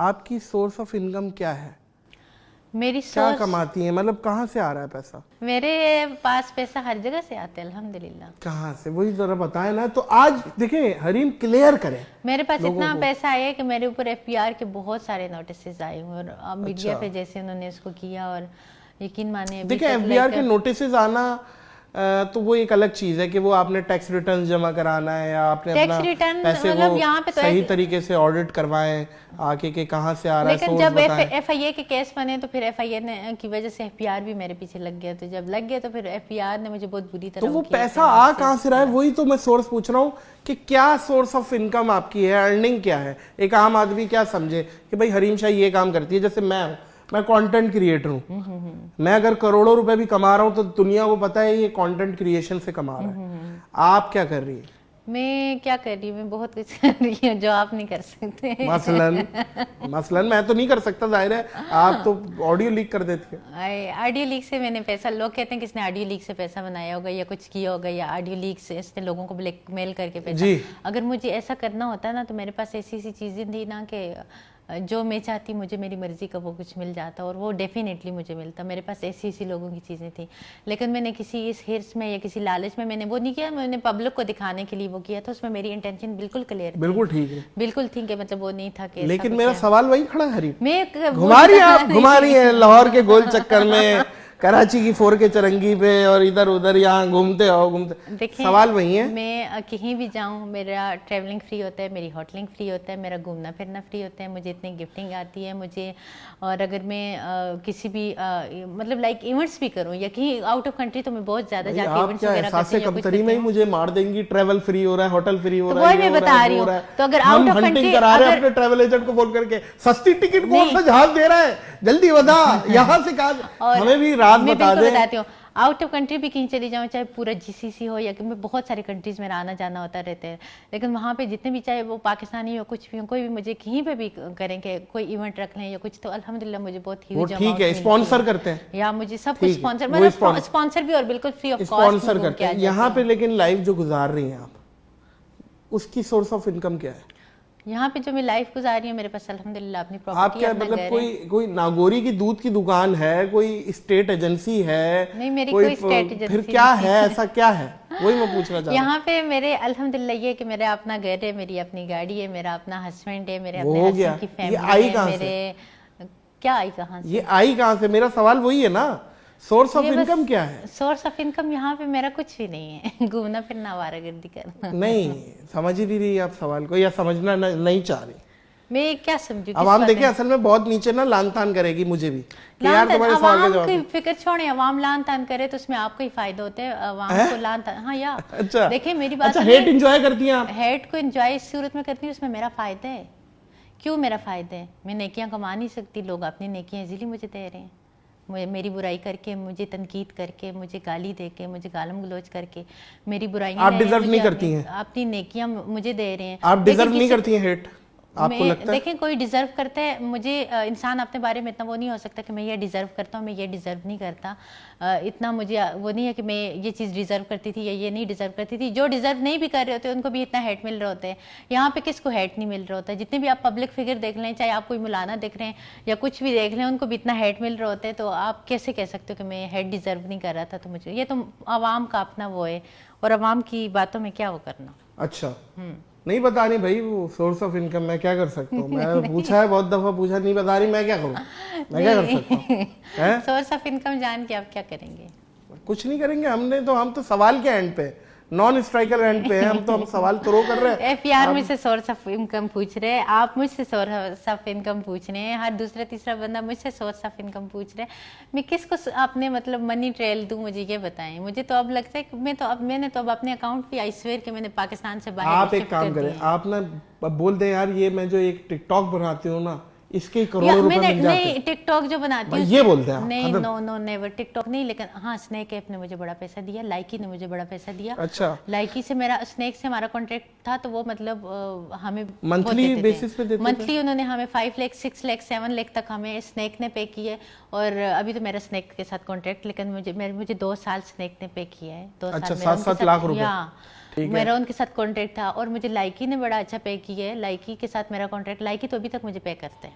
آپ کی source of income کیا ہے؟ میری کیا کماتی ہیں؟ مطلب کہاں سے آ رہا ہے پیسہ؟ میرے پاس پیسہ ہر جگہ سے آتا ہے الحمدللہ. کہاں سے؟ وہی ذرا بتائیں نا. تو آج دیکھیں حریم کلیئر کریں. میرے پاس اتنا پیسہ آیا ہے کہ میرے اوپر ایف پی آر کے بہت سارے نوٹسز آئے ہوئے اور میڈیا پہ جیسے انہوں نے اس کو کیا, اور یقین مانے دیکھیں ایف بی آر کے نوٹسز آنا تو وہ ایک الگ چیز ہے کہ وہ آپ نے ٹیکس ریٹرنز جمع کرانا ہے یا آپ نے اپنا پیسے وہ صحیح طریقے سے آڈٹ کروائیں آ کے کہ کہاں سے آ رہا ہے. لیکن جب ایف آئی اے کے کیس بنے تو پھر ایف آئی اے کی وجہ سے ایف پی آر بھی میرے پیچھے لگ گیا, تو جب لگ گیا تو پھر ایف پی آر نے مجھے بہت بری طرح. تو وہ پیسہ آ کہاں سے رہا ہے وہی تو میں سورس پوچھ رہا ہوں کہ کیا سورس آف انکم آپ کی ہے, ارننگ کیا ہے. ایک عام آدمی کیا سمجھے کہ بھائی حریم شاہ یہ کام کرتی ہے. جیسے میں کانٹینٹ کریٹر ہوں, میں اگر کروڑوں روپے بھی کما رہا ہوں تو دنیا کو پتا ہے یہ کانٹینٹ کریشن سے کما رہا ہے. آپ کیا کر رہی ہیں؟ میں کیا کر رہی ہوں, میں بہت کچھ کر رہی ہوں جو آپ نہیں کر سکتے. مثلاً میں تو نہیں کر سکتا, ظاہر ہے آپ تو آڈیو لیک کر دیتی ہیں. آڈیو لیک سے میں نے پیسہ, لوگ کہتے ہیں کس نے آڈیو لیک سے پیسہ بنایا ہوگا یا کچھ کیا ہوگا یا آڈیو لیک سے اس نے لوگوں کو بلیک میل کر کے پیسہ. اگر مجھے ایسا کرنا ہوتا نا تو میرے پاس ایسی چیزیں تھی نا کہ جو میں چاہتی مجھے میری مرضی کا وہ کچھ مل جاتا, اور وہ ڈیفینیٹلی مجھے ملتا. میرے پاس ایسی لوگوں کی چیزیں تھیں, لیکن میں نے کسی اس ہرس میں یا کسی لالچ میں نے وہ نہیں کیا. میں نے پبلک کو دکھانے کے لیے وہ کیا تھا, اس میں میری انٹینشن بالکل کلیئر تھی. بالکل ٹھیک ہے, بالکل تھی کہ مطلب وہ نہیں تھا کہ. لیکن میرا سوال وہی کھڑا ہے حریم, میں گھما رہی ہیں لاہور کے گول چکر میں, کراچی کی 4K چرنگی پہ اور ادھر ادھر یہاں گھومتے ہو. سوال وہی ہے, میں کہیں بھی جاؤں میرا ٹریولنگ فری ہوتا ہے, میری ہوٹلنگ فری ہوتا ہے, میرا گھومنا پھرنا فری ہوتا ہے, مجھے اتنی گفٹنگ آتی ہے مجھے. اور اگر میں کسی بھی مطلب لائک ایونٹس بھی کروں یا کہیں آؤٹ آف کنٹری تو میں بہت زیادہ جا کے ایونٹس وغیرہ کرتی ہوں. کمتری میں ہی مجھے مار دیں گی, ٹریول فری ہو رہا ہے, ہوٹل فری ہو رہا ہے, وہی میں بتا رہی ہوں. تو اگر آؤٹ آف کنٹری کرا رہے ہیں اپنے ٹریول ایجنٹ کو فون کر کے, سستی ٹکٹ کون سا جہاز دے رہا ہے, جلدی بتا یہاں سے کہاں, ہمیں بھی رات بتا دیں. بتاتی ہوں آؤٹ آف کنٹری بھی کہیں چلی جاؤں, چاہے پورا جی سی سی ہو یا کہ میں بہت ساری کنٹریز میں آنا جانا ہوتا رہتا ہے, لیکن وہاں پہ جتنے بھی چاہے وہ پاکستانی ہو کچھ بھی ہو, کوئی بھی مجھے کہیں پہ بھی کریں کہ کوئی ایونٹ رکھ لیں یا کچھ, تو الحمدللہ مجھے بہت ہیوج اماؤنٹ. ٹھیک ہے, اسپانسر کرتے ہیں یا مجھے سب کچھ اسپانسر, مطلب اسپانسر بھی اور بالکل فری آف کاسٹ اسپانسر کرتے ہیں یہاں پہ. لیکن لائف جو گزار رہی ہیں آپ, اس کی سورس آف انکم کیا ہے یہاں پہ جو میں لائف گزار رہی ہوں؟ میرے پاس الحمدللہ اپنی آپ پراپرٹی, کیا مطلب کوئی ناگوری کی دودھ کی دکان ہے, کوئی اسٹیٹ ایجنسی ہے؟ نہیں, میری کوئی اسٹیٹ ایجنسی. پھر کیا ہے, ایسا کیا ہے, وہی میں پوچھنا چاہتا ہوں. یہاں پہ میرے الحمدللہ یہ کہ میرا اپنا گھر ہے, میری اپنی گاڑی ہے, میرا اپنا ہسبینڈ ہے, میرے اپنے ہسبینڈ کی فیملی ہے. میرے کیا آئی کہاں سے, یہ آئی کہاں سے؟ میرا سوال وہی ہے نا, سورس آف انکم کیا ہے؟ سورس آف انکم یہاں پہ میرا کچھ بھی نہیں ہے, گھومنا پھرنا, آوارہ گردی کرنا. نہیں سمجھ ہی نہیں رہی آپ سوال کو, یا سمجھنا نہیں چاہ رہی. میں کیا سمجھوں, عوام دیکھیں اصل میں بہت نیچے نا لان تان کرے گی مجھے بھی. عوام کی فکر چھوڑیں, عوام لان تان کرے تو اس میں آپ کو ہی فائدہ ہوتا ہے. عوام کو لان تان, ہاں یا دیکھیں میری بات, ہیٹ انجوائے کرتی ہیں آپ؟ ہیٹ کو انجوائے اس صورت میں کرتی ہوں, اس میں میرا فائدہ ہے. کیوں میرا فائدہ ہے؟ میں نیکیاں کما نہیں سکتی, لوگ اپنی نیکیاں ایزیلی مجھے دے رہے ہیں. میری برائی کر کے, مجھے تنقید کر کے, مجھے گالی دے کے, مجھے گالم گلوچ کر کے, میری برائیاں آپ ڈیزرو نہیں کرتی ہیں, اپنی نیکیاں مجھے دے رہے ہیں. آپ ڈیزرو نہیں کرتی ہیں ہیٹ, آپ کو لگتا ہے؟ دیکھیں کوئی ڈیزرو کرتا ہے, مجھے انسان اپنے بارے میں اتنا وہ نہیں ہو سکتا کہ میں یہ ڈیزرو کرتا ہوں, میں یہ ڈیزرو نہیں کرتا. اتنا مجھے وہ نہیں ہے کہ میں یہ چیز ڈیزرو کرتی تھی یا یہ نہیں ڈیزرو کرتی تھی. جو ڈیزرو نہیں بھی کر رہے ہوتے ان کو بھی اتنا ہیٹ مل رہا ہوتا ہے. یہاں پہ کس کو ہیٹ نہیں مل رہا ہوتا ہے؟ جتنے بھی آپ پبلک فگر دیکھ لیں, چاہے آپ کوئی مولانا دیکھ رہے ہیں یا کچھ بھی دیکھ لیں, ان کو بھی اتنا ہیٹ مل رہا ہوتا ہے. تو آپ کیسے کہہ سکتے ہو کہ میں ہیٹ ڈیزرو نہیں کر رہا تھا؟ تو مجھے یہ تو عوام کا اپنا وہ ہے, اور عوام کی باتوں میں کیا وہ کرنا. اچھا نہیں بتا رہی بھائی, وہ سورس آف انکم میں کیا کر سکتا ہوں؟ میں پوچھا ہے بہت دفعہ پوچھا, نہیں بتا رہی, میں کیا کروں, میں کیا کر سکتا ہوں؟ سورس آف انکم جان کے آپ کیا کریں گے؟ کچھ نہیں کریں گے. ہم تو سوال کے اینڈ پہ, نان اسٹرائکر اینڈ پہ ہیں ہم سوال تھرو کر رہے ہیں. ایف پی آر مجھ سے سورس آف انکم پوچھ رہے ہیں, آپ مجھ سے سورس آف انکم پوچھ رہے ہیں, ہر دوسرا تیسرا بندہ مجھ سے سورس آف انکم پوچھ رہے ہیں. میں کس کو اپنے مطلب منی ٹریل دوں؟ مجھے یہ بتائیں. مجھے تو اب لگتا ہے کہ میں نے تو اب اپنے اکاؤنٹ پہ آئی سویئر کہ میں نے پاکستان سے باہر. آپ ایک کام کریں, آپ نا بول دیں یار یہ میں جو ایک ٹک ٹاک بناتی ہوں نا, اس کے کروڑوں روپے مل جاتے ہیں. نہیں ٹک ٹاک جو بناتی ہوں یہ بولتے ہیں نہیں, نو نیور ٹک ٹاک نہیں, لیکن ہاں اسنیک ایپ نے مجھے بڑا پیسہ دیا, لائکی نے مجھے بڑا پیسہ دیا. اچھا, لائکی سے میرا, اسنیک سے ہمارا کانٹریکٹ تھا, تو وہ مطلب ہمیں منتھلی بیسس پہ دیتے تھے. منتھلی انہوں نے ہمیں 5 لاکھ 6 لاکھ 7 لاکھ تک ہمیں اسنیک نے پے کیے. اور ابھی تو میرا اسنیک کے ساتھ کانٹریکٹ, لیکن مجھے 2 سال اسنیک نے پے کیا ہے. 2 سال 7 لاکھ روپے میرا ان کے ساتھ کانٹریکٹ تھا. اور مجھے لائکی نے بڑا اچھا پے کیا ہے, لائکی کے ساتھ میرا کانٹریکٹ, لائکی تو ابھی تک مجھے پے کرتے ہیں.